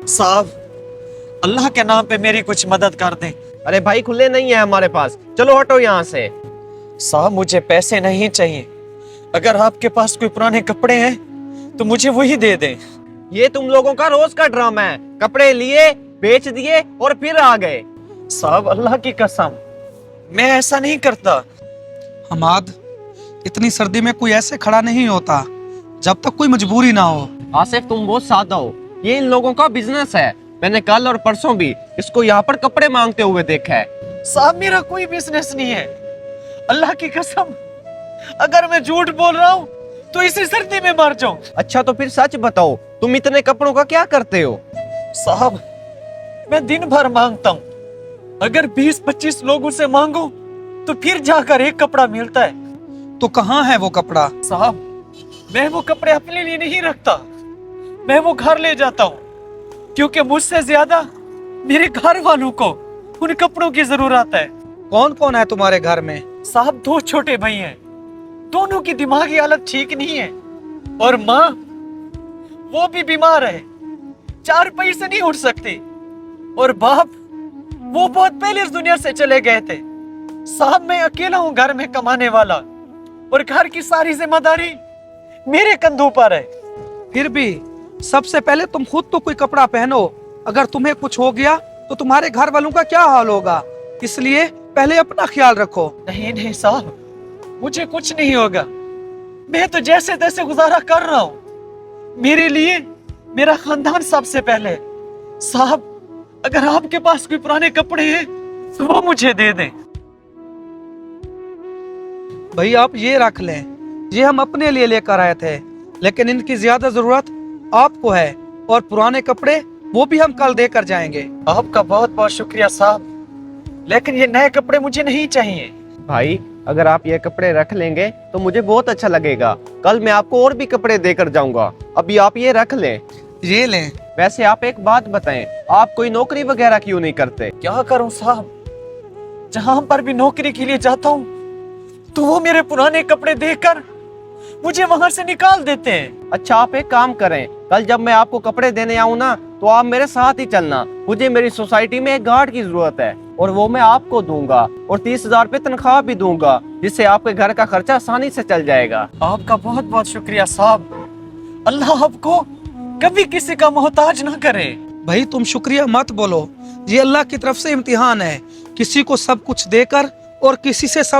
साहब, अल्लाह के नाम पे मेरी कुछ मदद कर दें। अरे भाई खुले नहीं है हमारे पास, चलो हटो यहाँ से। साहब, मुझे पैसे नहीं चाहिए। अगर आपके पास कोई पुराने कपड़े हैं तो मुझे वही दे दें। ये तुम लोगों का रोज का ड्रामा है, कपड़े लिए, बेच दिए और फिर आ गए। साहब, अल्लाह की कसम, मैं ऐसा नहीं करता। हमाद, इतनी सर्दी में कोई ऐसे खड़ा नहीं होता जब तक कोई मजबूरी ना हो। आसिफ तुम बहुत सादा हो, ये इन लोगों का बिजनेस है। मैंने कल और परसों भी इसको यहाँ पर कपड़े मांगते हुए देखा है। साहब, मेरा कोई बिजनेस नहीं है। अल्लाह की कसम, अगर मैं झूठ बोल रहा हूँ तो इसी सर्दी में मर जाऊं। अच्छा तो फिर सच बताओ, तुम इतने कपड़ों का क्या करते हो? साहब, मैं दिन भर मांगता हूँ। अगर 20-25 लोगों से मांगू तो फिर जाकर एक कपड़ा मिलता है। तो कहाँ है वो कपड़ा? साहब, मैं वो कपड़े अपने लिए नहीं रखता, मैं वो घर ले जाता हूँ, क्योंकि मुझसे ज्यादा मेरे घर वालों को उन कपड़ों की जरूरत है। कौन कौन है तुम्हारे घर में? साहब, 2 छोटे भाई हैं, दोनों की दिमागी हालत ठीक नहीं है, और माँ वो भी बीमार है, 4 पैसे नहीं उठ सकती, और बाप वो बहुत पहले इस दुनिया से चले गए थे। साहब, मैं अकेला हूँ घर में कमाने वाला, और घर की सारी जिम्मेदारी मेरे कंधों पर है। फिर भी सबसे पहले तुम खुद तो कोई कपड़ा पहनो। अगर तुम्हें कुछ हो गया तो तुम्हारे घर वालों का क्या हाल होगा, इसलिए पहले अपना ख्याल रखो। नहीं नहीं साहब, मुझे कुछ नहीं होगा, मैं तो जैसे तैसे गुजारा कर रहा हूँ। मेरे लिए मेरा खानदान सबसे पहले। साहब, अगर आपके पास कोई पुराने कपड़े हैं तो वो मुझे दे दें। भाई आप ये रख लें, ये हम अपने लिए लेकर आए थे, लेकिन इनकी ज्यादा जरूरत आपको है, और पुराने कपड़े वो भी हम कल देकर जाएंगे। आपका बहुत बहुत शुक्रिया साहब, लेकिन ये नए कपड़े मुझे नहीं चाहिए। भाई अगर आप ये कपड़े रख लेंगे तो मुझे बहुत अच्छा लगेगा। कल मैं आपको और भी कपड़े देकर जाऊंगा, अभी आप ये रख लें। ये लें। वैसे आप एक बात बताएं, आप कोई नौकरी वगैरह क्यों नहीं करते? क्या करूं साहब, जहां पर भी नौकरी के लिए जाता हूं तो वो मेरे पुराने कपड़े देखकर मुझे वहां से निकाल देते हैं। अच्छा आप एक काम करें, कल जब मैं आपको कपड़े देने आऊँ ना तो आप मेरे साथ ही चलना। मुझे मेरी सोसाइटी में एक गार्ड की जरूरत है, और वो मैं आपको दूंगा, और 30,000 रुपए तनख्वाह भी दूंगा, जिससे आपके घर का खर्चा आसानी से चल जाएगा। आपका बहुत बहुत शुक्रिया साहब, अल्लाह आपको कभी किसी का मोहताज ना करे। भाई तुम शुक्रिया मत बोलो, ये अल्लाह की तरफ से इम्तिहान है, किसी को सब कुछ देकर और किसी से सब